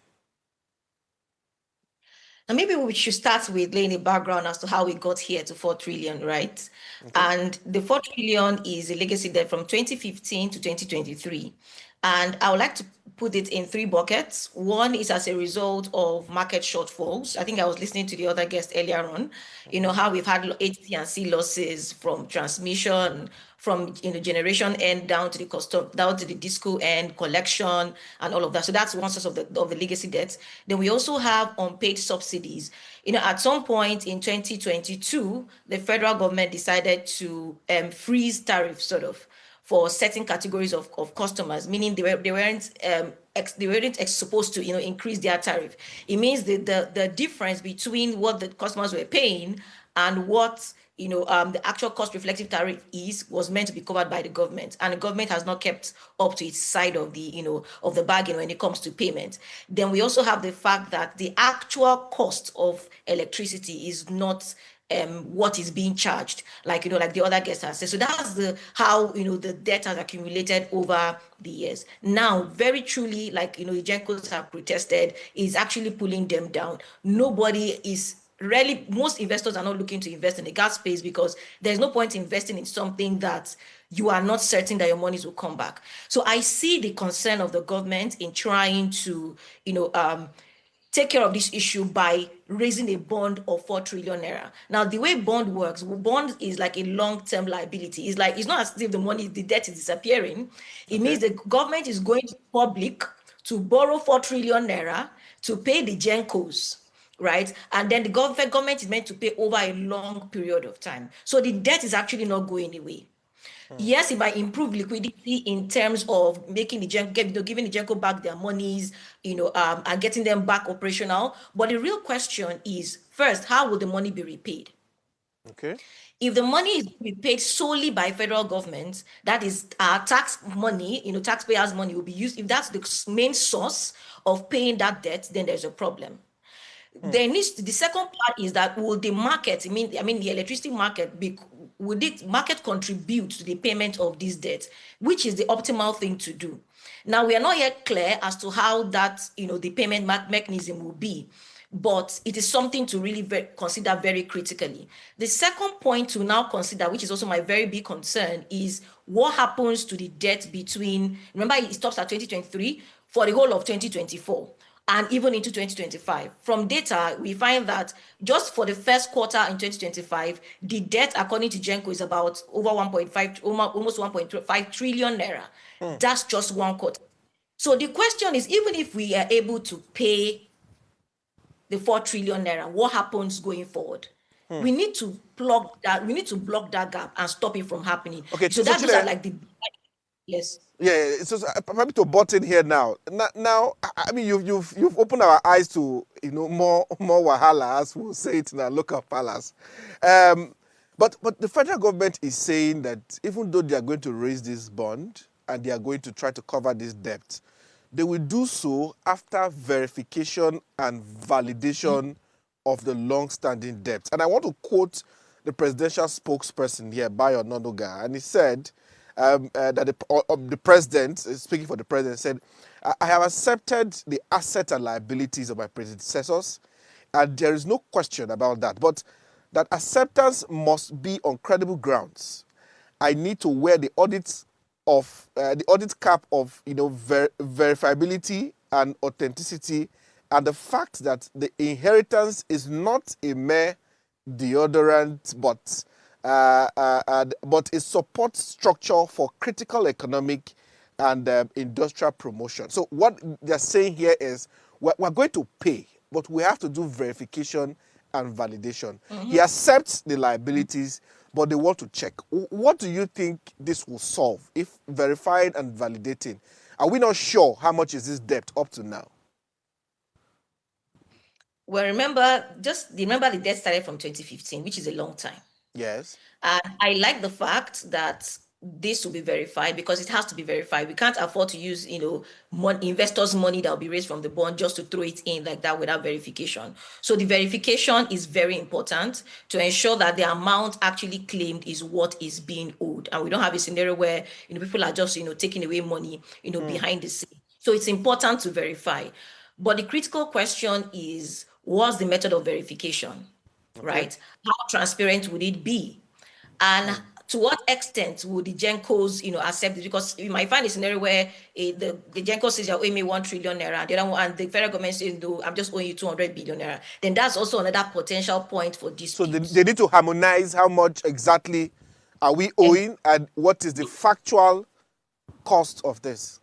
And maybe we should start with laying a background as to how we got here to 4 trillion, right? Okay. And the 4 trillion is a legacy debt from 2015 to 2023. And I would like to put it in 3 buckets. One is as a result of market shortfalls. I think I was listening to the other guest earlier on, how we've had HT&C losses from transmission, from generation end down to the disco end, collection, and all of that. So that's one source of the legacy debts. Then we also have unpaid subsidies. At some point in 2022, the federal government decided to freeze tariffs, sort of, for certain categories of customers, meaning they weren't supposed to increase their tariff. It means the difference between what the customers were paying and what the actual cost reflective tariff was meant to be covered by the government, and the government has not kept up to its side of the bargain when it comes to payment. Then we also have the fact that the actual cost of electricity is not what is being charged, like the other guests have said. So that's how the debt has accumulated over the years. Now, very truly, like the Gencos have protested, is actually pulling them down. Most investors are not looking to invest in the gas space because there's no point investing in something that you are not certain that your monies will come back. So I see the concern of the government in trying to, take care of this issue by raising a bond of 4 trillion naira. Now, the way bond works, bond is like a long-term liability. It's not as if the debt is disappearing. It means the government is going to public to borrow 4 trillion naira to pay the Gencos, right? And then the government is meant to pay over a long period of time. So the debt is actually not going away. Yes, it might improve liquidity in terms of giving the Genco back their monies, and getting them back operational. But the real question is, first, how will the money be repaid? Okay. If the money is repaid solely by federal government, that is our tax money, taxpayers' money will be used. If that's the main source of paying that debt, then there's a problem. Then the second part is that will the market, the electricity market, would the market contribute to the payment of this debt, which is the optimal thing to do? Now, we are not yet clear as to how that, the payment mechanism will be, but it is something to really consider very critically. The second point to now consider, which is also my very big concern, is what happens to the debt remember, it stops at 2023 for the whole of 2024. And even into 2025. From data, we find that just for the first quarter in 2025, the debt, according to Genco, is about almost 1.5 trillion naira. That's just one quarter. So the question is, even if we are able to pay the 4 trillion naira, what happens going forward? We need to block that gap and stop it from happening. Okay, so that's like the... Yes. Yeah, so probably to butt in here now. Now, you've opened our eyes to more wahala, as we'll say it in our local palace. But the federal government is saying that even though they are going to raise this bond and they are going to try to cover this debt, they will do so after verification and validation of the long-standing debt. And I want to quote the presidential spokesperson here, Bayo Onanuga, and he said that the president, speaking for the president, said, I have accepted the assets and liabilities of my predecessors, and there is no question about that. But that acceptance must be on credible grounds. I need to wear the audit cap of verifiability and authenticity, and the fact that the inheritance is not a mere deodorant, but a support structure for critical economic and industrial promotion. So what they're saying here is we're going to pay, but we have to do verification and validation. He accepts the liabilities, but they want to check. What do you think this will solve if verified and validating? Are we not sure how much is this debt up to now? Well, remember the debt started from 2015, which is a long time. Yes. And I like the fact that this will be verified because it has to be verified. We can't afford to use, investors' money that will be raised from the bond just to throw it in like that without verification. So the verification is very important to ensure that the amount actually claimed is what is being owed. And we don't have a scenario where, people are just, taking away money, behind the scene. So it's important to verify. But the critical question is, what's the method of verification? Okay. Right? How transparent would it be? And to what extent would the Gencos, accept it? Because you might find a scenario where the Genco says you're owing me 1 trillion naira, the other one, and the federal government says, no, I'm just owing you 200 billion naira. Then that's also another potential point for So disputes. they need to harmonize how much exactly are we owing and what is the factual cost of this.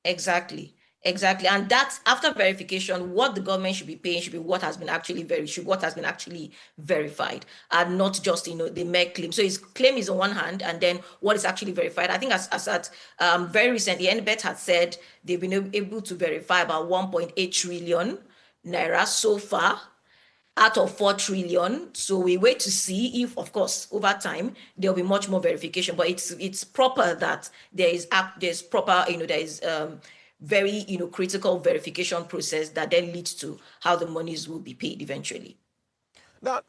Exactly. Exactly. And that's after verification, what the government should be paying should be what has been actually verified, and not just the mere claim. So his claim is on one hand, and then what is actually verified. I think as at very recently, NBET had said they've been able to verify about 1.8 trillion naira so far out of 4 trillion. So we wait to see if, of course, over time there'll be much more verification. But it's proper that there's proper, there is very critical verification process that then leads to how the monies will be paid eventually. Now,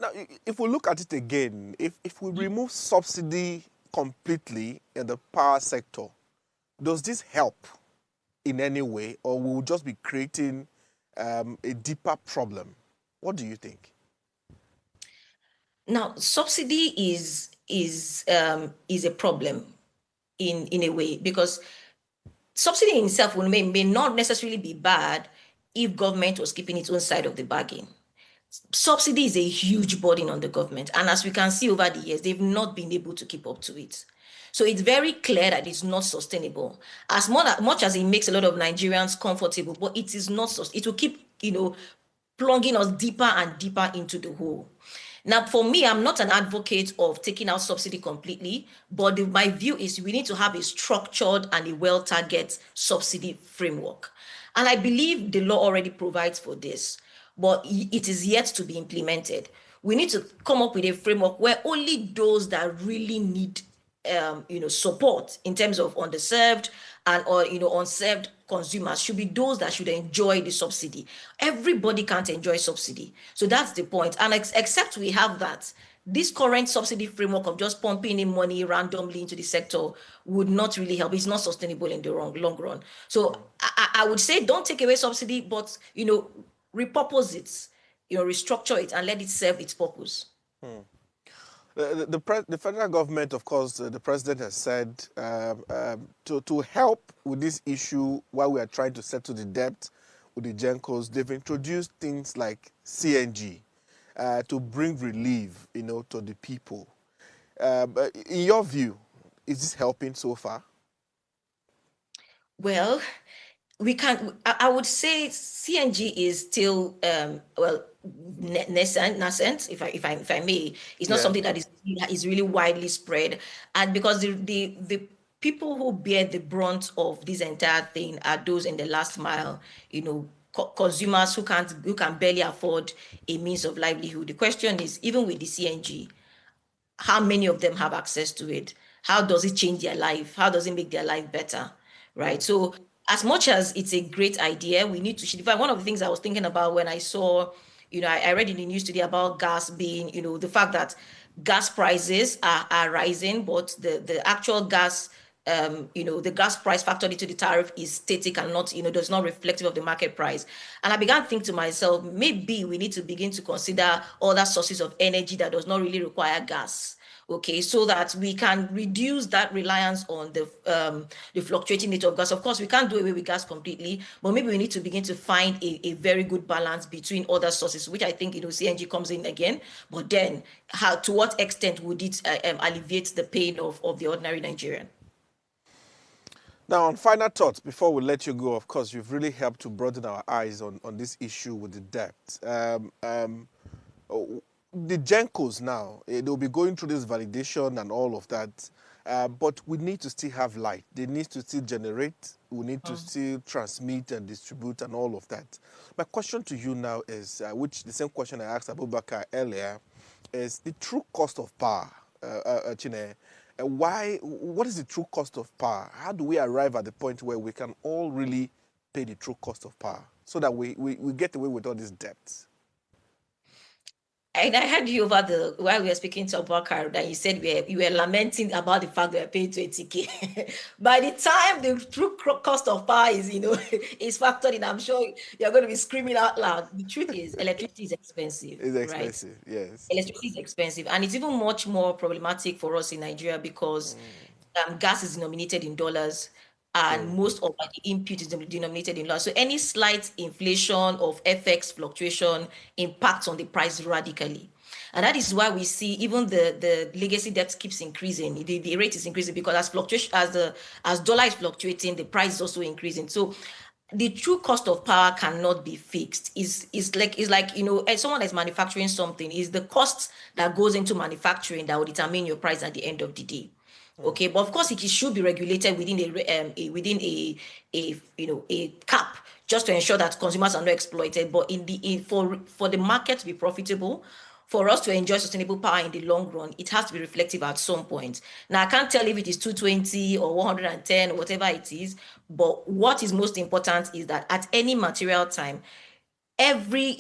if we look at it again, if we remove subsidy completely in the power sector, does this help in any way, or will we just be creating a deeper problem? What do you think? Now, subsidy is a problem in a way, because subsidy in itself may not necessarily be bad if government was keeping its own side of the bargain. Subsidy is a huge burden on the government, and as we can see over the years, they've not been able to keep up to it. So it's very clear that it's not sustainable. As much as it makes a lot of Nigerians comfortable, but it is not. It will keep plunging us deeper and deeper into the hole. Now, for me, I'm not an advocate of taking out subsidy completely, but my view is we need to have a structured and a well-targeted subsidy framework. And I believe the law already provides for this, but it is yet to be implemented. We need to come up with a framework where only those that really need support in terms of underserved and or unserved consumers should be those that should enjoy the subsidy. Everybody can't enjoy subsidy. So that's the point. And except we have that, this current subsidy framework of just pumping in money randomly into the sector would not really help. It's not sustainable in the long run. So I would say don't take away subsidy, but repurpose it, restructure it and let it serve its purpose. The federal government, of course, the president has said to help with this issue while we are trying to settle the debt with the Gencos, they've introduced things like CNG to bring relief, to the people. But in your view, is this helping so far? Well, I would say CNG is still nascent, if I may. It's not Yeah. something that is really widely spread, and because the people who bear the brunt of this entire thing are those in the last mile, consumers who can barely afford a means of livelihood. The question is, even with the CNG, how many of them have access to it? How does it change their life? How does it make their life better? Right. So as much as it's a great idea, we need to shift. One of the things I was thinking about when I saw, I read in the news today about gas being, the fact that gas prices are rising, but the actual gas the gas price factored into the tariff is static and not, does not reflective of the market price. And I began to think to myself, maybe we need to begin to consider other sources of energy that does not really require gas. Okay, so that we can reduce that reliance on the fluctuating nature of gas. Of course, we can't do away with gas completely, but maybe we need to begin to find a very good balance between other sources, which I think CNG comes in again. But then, to what extent would it alleviate the pain of the ordinary Nigerian? Now, on final thoughts, before we let you go, of course, you've really helped to broaden our eyes on this issue with the debt. The Gencos now, they'll be going through this validation and all of that. But we need to still have light. They need to still generate. We need to still transmit and distribute and all of that. My question to you now is, which the same question I asked Abubakar earlier, is the true cost of power, Chine. What is the true cost of power? How do we arrive at the point where we can all really pay the true cost of power so that we get away with all these debts? And I heard you while we were speaking to Abubakar that you said you were lamenting about the fact that we're paying 20K. By the time the true cost of power is, is factored in, I'm sure you're going to be screaming out loud. The truth is, electricity is expensive. It's Right? expensive, yes. Electricity is expensive, and it's even much more problematic for us in Nigeria because gas is denominated in dollars, and most of the input is denominated in dollars. So any slight inflation of FX fluctuation impacts on the price radically. And that is why we see even the legacy debt keeps increasing. The rate is increasing because as dollar is fluctuating, the price is also increasing. So the true cost of power cannot be fixed. Is like as someone that's manufacturing something, is the cost that goes into manufacturing that will determine your price at the end of the day. Okay, but of course it should be regulated within a cap, just to ensure that consumers are not exploited. But for the market to be profitable, for us to enjoy sustainable power in the long run, it has to be reflective at some point. Now I can't tell if it is 220 or 110 or whatever it is, but what is most important is that at any material time, every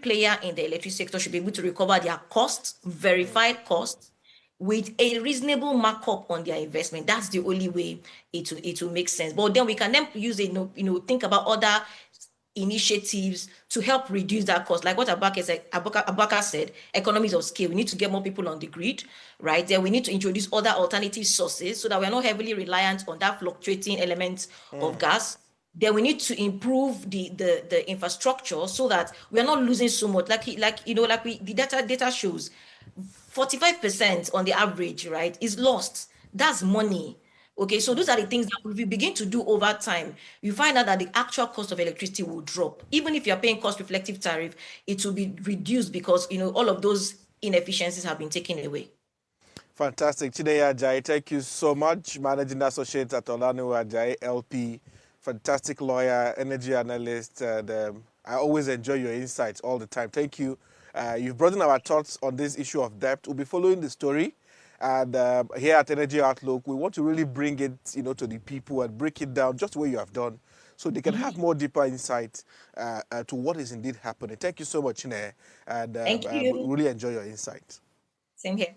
player in the electric sector should be able to recover their costs, verified costs, with a reasonable markup on their investment. That's the only way it will make sense. But then we can then use think about other initiatives to help reduce that cost. Like what Abubakar said, economies of scale. We need to get more people on the grid, right? Then we need to introduce other alternative sources so that we're not heavily reliant on that fluctuating element of gas. Then we need to improve the infrastructure so that we're not losing so much. The data shows 45% on the average, right, is lost. That's money. Okay, so those are the things that if you begin to do over time, you find out that the actual cost of electricity will drop. Even if you're paying cost reflective tariff, it will be reduced because all of those inefficiencies have been taken away. Fantastic. Chineye Ajayi, thank you so much. Managing Associate at Olanu Ajayi LP. Fantastic lawyer, energy analyst, and I always enjoy your insights all the time. Thank you. You've brought in our thoughts on this issue of debt. We'll be following the story. And here at Energy Outlook, we want to really bring it, to the people and break it down just the way you have done, so they can have more deeper insight to what is indeed happening. Thank you so much, Chineye, and Thank you. really enjoy your insight. Same here.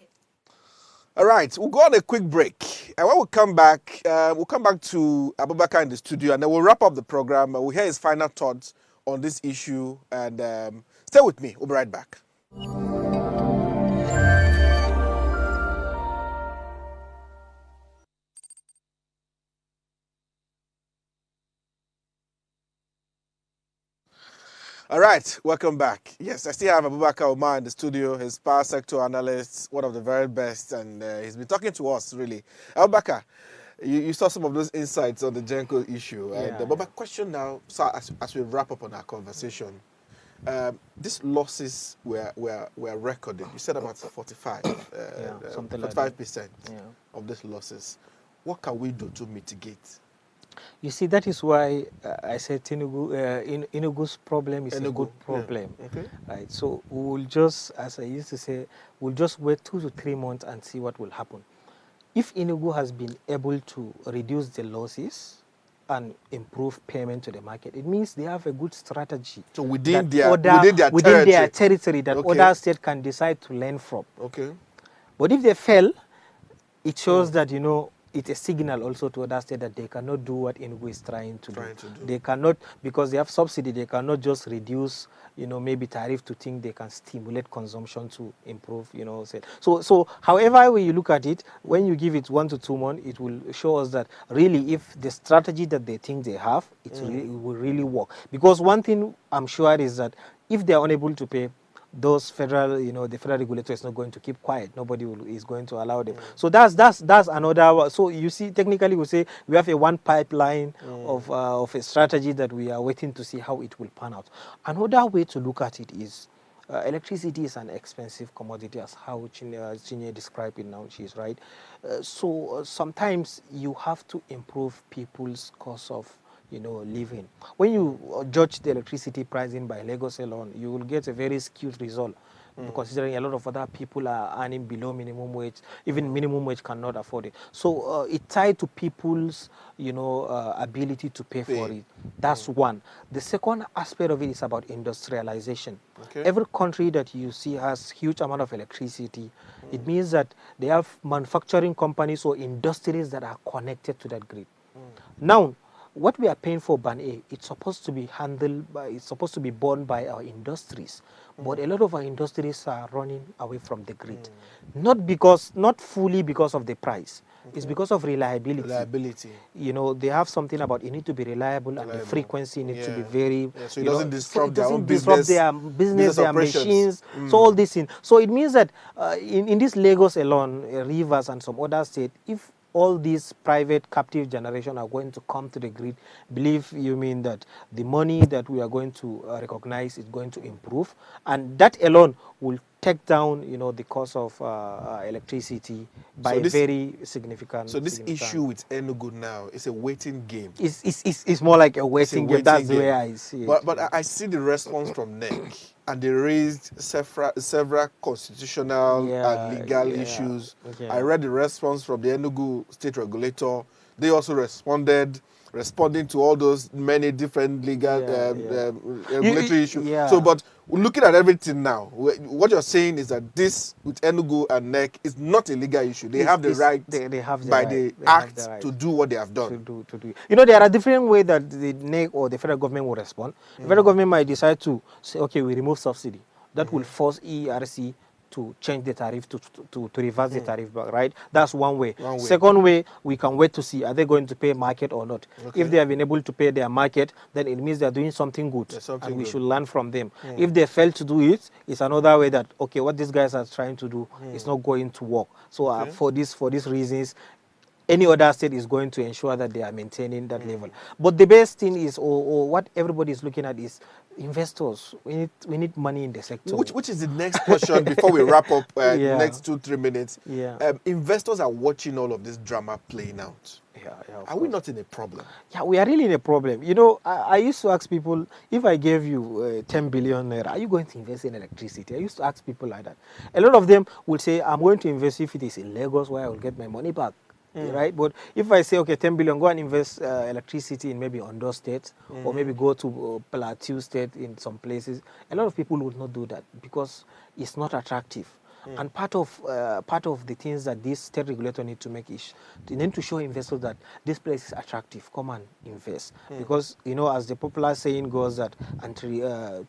All right, we'll go on a quick break. And when we come back to Abubakar in the studio, and then we'll wrap up the program. We'll hear his final thoughts on this issue. And stay with me. We'll be right back. All right, welcome back. Yes, I still have Abubakar Umar in the studio. He's power sector analyst, one of the very best, and he's been talking to us, really. Abubakar, you saw some of those insights on the Genco issue. But my question now, so as we wrap up on our conversation, these losses were recorded. You said about 45% of these losses. What can we do to mitigate? You see, that is why I said Enugu's problem is a good problem. Yeah. Okay. Right? So we'll just, as I used to say, we'll just wait 2 to 3 months and see what will happen. If Enugu has been able to reduce the losses and improve payment to the market, it means they have a good strategy. So within their territory that other states can decide to learn from. Okay. But if they fail, it shows that, it's a signal also to other states that they cannot do what Enugu is trying to do. They cannot, because they have subsidy, they cannot just reduce, maybe tariff to think they can stimulate consumption to improve, So however way you look at it, when you give it 1 to 2 months, it will show us that really if the strategy that they think they have, it will really work. Because one thing I'm sure is that if they are unable to pay, those federal, the federal regulator is not going to keep quiet. Nobody is going to allow them. So that's another. So you see, technically, we say we have one pipeline of a strategy that we are waiting to see how it will pan out. Another way to look at it is, electricity is an expensive commodity, as how Chinye described it now. She's right. So sometimes you have to improve people's cost of living. When you judge the electricity pricing by Lagos alone, you will get a very skewed result. Considering a lot of other people are earning below minimum wage, even minimum wage cannot afford it. So it tied to people's, ability to pay for it. That's one. The second aspect of it is about industrialization. Okay. Every country that you see has huge amount of electricity. It means that they have manufacturing companies or industries that are connected to that grid. Now, what we are paying for Ban A, it's supposed to be handled by, it's supposed to be borne by our industries. But a lot of our industries are running away from the grid. Not fully because of the price. It's because of reliability. Reliability. They have something about it need to be reliable, and the frequency needs to be very. So it doesn't disrupt their own disrupt their business, their machines. So all this in. So it means that in this Lagos alone, Rivers and some other states, if all these private captive generation are going to come to the grid, believe you mean that the money that we are going to recognize is going to improve, and that alone will take down, the cost of electricity by very significant. So this issue with Enugu now is a waiting game. It's more like a waiting game. That's the way I see it. But I see the response from NEC, and they raised several constitutional and legal issues. I read the response from the Enugu state regulator. They also responding to all those many different legal regulatory issues. So, but looking at everything now, what you're saying is that this with Enugu and NEC is not a legal issue. They have the right by the act to do what they have done. To do. There are different ways that the NEC or the federal government will respond. The federal government might decide to say, okay, we remove subsidy. That will force ERC to change the tariff, to reverse the tariff back, right? That's one way. Second way, we can wait to see, are they going to pay market or not? If they have been able to pay their market, then it means they're doing something good, and we should learn from them. If they fail to do it, it's another way that, okay, what these guys are trying to do is not going to work. So for these reasons, any other state is going to ensure that they are maintaining that level. But the best thing is, or what everybody is looking at is, investors. We need money in the sector. Which is the next question before we wrap up next 2-3 minutes. Investors are watching all of this drama playing out. Are we not in a problem? Yeah, we are really in a problem. I used to ask people, if I gave you 10 billion naira, are you going to invest in electricity? I used to ask people like that. A lot of them will say, I'm going to invest if it is in Lagos where I will get my money back. Right, but if I say, okay, 10 billion, go and invest electricity in maybe Ondo State, or maybe go to Plateau State in some places, a lot of people would not do that because it's not attractive. And part of the things that this state regulator need to make is they need to show investors that this place is attractive. Come and invest, because as the popular saying goes that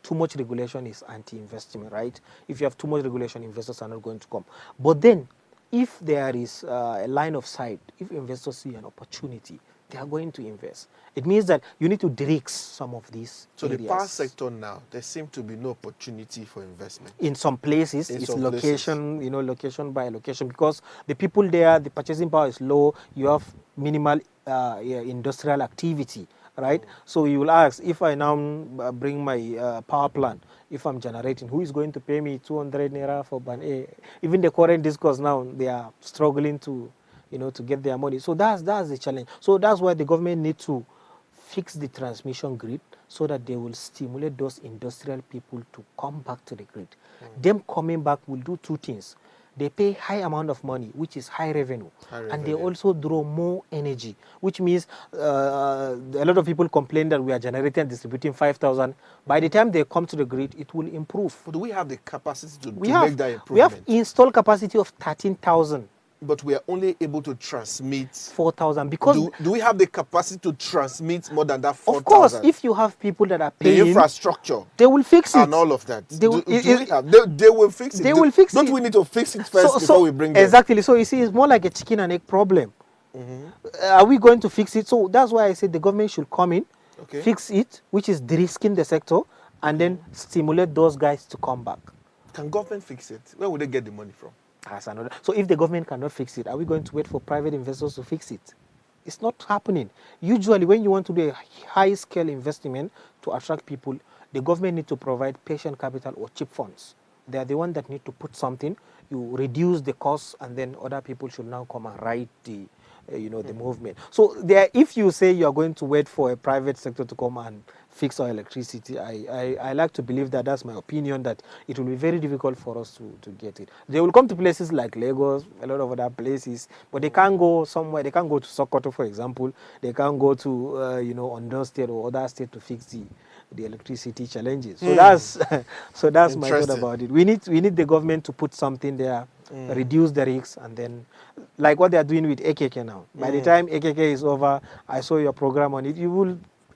too much regulation is anti-investment. Right? If you have too much regulation, investors are not going to come. But then, if there is a line of sight, if investors see an opportunity, they are going to invest. It means that you need to direct some of these areas. The power sector now, there seems to be no opportunity for investment. In some places, it's location, location by location, because the people there, the purchasing power is low, you have minimal industrial activity. Right? So you will ask, if I now bring my power plant, if I'm generating, who is going to pay me 200 naira for Ban A? Even the current discourse now, they are struggling to get their money. So that's the challenge. So that's why the government needs to fix the transmission grid so that they will stimulate those industrial people to come back to the grid. Them coming back will do two things. They pay high amount of money, which is high revenue. And they also draw more energy, which means a lot of people complain that we are generating and distributing 5,000. By the time they come to the grid, it will improve. But do we have the capacity to make that improvement? We have installed capacity of 13,000. But we are only able to transmit 4,000 because do we have the capacity to transmit more than that 4,000? Of course, if you have people that are paying, the infrastructure, they will fix it and all of that. They will fix it. They will fix it. Don't we need to fix it first before we bring it? Exactly. So you see, it's more like a chicken and egg problem. Are we going to fix it? So that's why I said the government should come in, fix it, which is de-risking the sector, and then stimulate those guys to come back. Can government fix it? Where would they get the money from? So if the government cannot fix it, are we going to wait for private investors to fix it? It's not happening. Usually when you want to do a high-scale investment to attract people, The government need to provide patient capital or cheap funds. They are the one that need to put something. You reduce the cost, and then other people should now come and ride the, the movement. So there, if you say you are going to wait for a private sector to come and fix our electricity, I like to believe that that's my opinion, that it will be very difficult for us to get it. They will come to places like Lagos, a lot of other places, but they can't go somewhere. They can't go to Sokoto, for example. They can't go to, Ondo State or other state to fix the electricity challenges. So that's my thought about it. We need the government to put something there, reduce the risks, and then like what they are doing with AKK now. By the time AKK is over, I saw your program on it.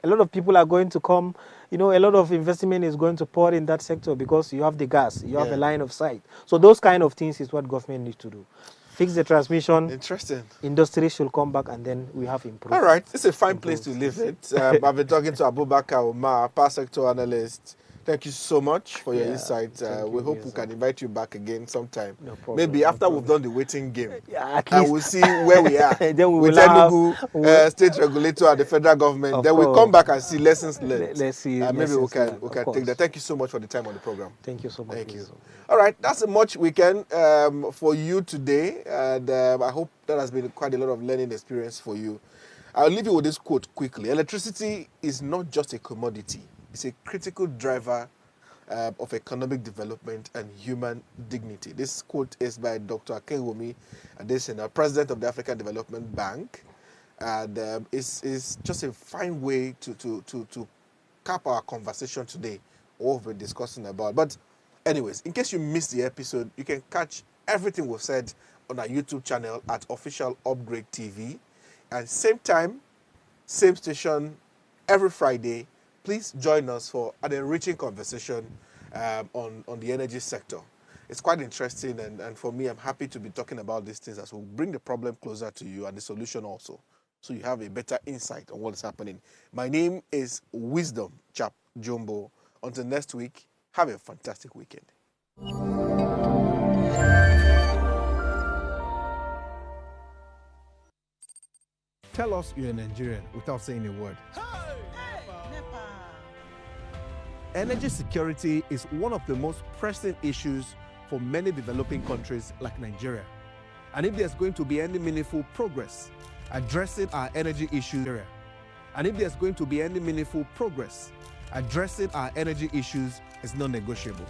A lot of people are going to come. A lot of investment is going to pour in that sector because you have the gas, you have a line of sight. So those kind of things is what government needs to do. Fix the transmission. Interesting. Industry should come back, and then we have improved. All right, it's a fine place to live it. I've been talking to Abubakar Omar, power sector analyst. Thank you so much for your insight. We hope we can invite you back again sometime. No problem. Maybe after we've done the waiting game. At And least. we'll see where we are. Then we with will have- Enugu, state regulator and the federal government. Of Then we'll course. come back and see lessons learned. Let's see. Maybe we lessons can learned, we of can course. take that. Thank you so much for the time on the program. Thank you so much. Thank you. Wilson. All right, that's a much weekend for you today, and I hope that has been quite a lot of learning experience for you. I'll leave you with this quote quickly. Electricity is not just a commodity. It's a critical driver of economic development and human dignity. This quote is by Dr. Akinwumi Adesina, President of the African Development Bank, and it's just a fine way to cap our conversation today, what we've been discussing about. But anyways, in case you missed the episode, you can catch everything we've said on our YouTube channel at Official Upgrade TV, and same time, same station, every Friday. Please join us for an enriching conversation on the energy sector. It's quite interesting, and for me, I'm happy to be talking about these things as we bring the problem closer to you and the solution also, so you have a better insight on what is happening. My name is Wisdom Chap Jumbo. Until next week, have a fantastic weekend. Tell us you're a Nigerian without saying a word. Energy security is one of the most pressing issues for many developing countries like Nigeria. And if there's going to be any meaningful progress addressing our energy issues, is non-negotiable.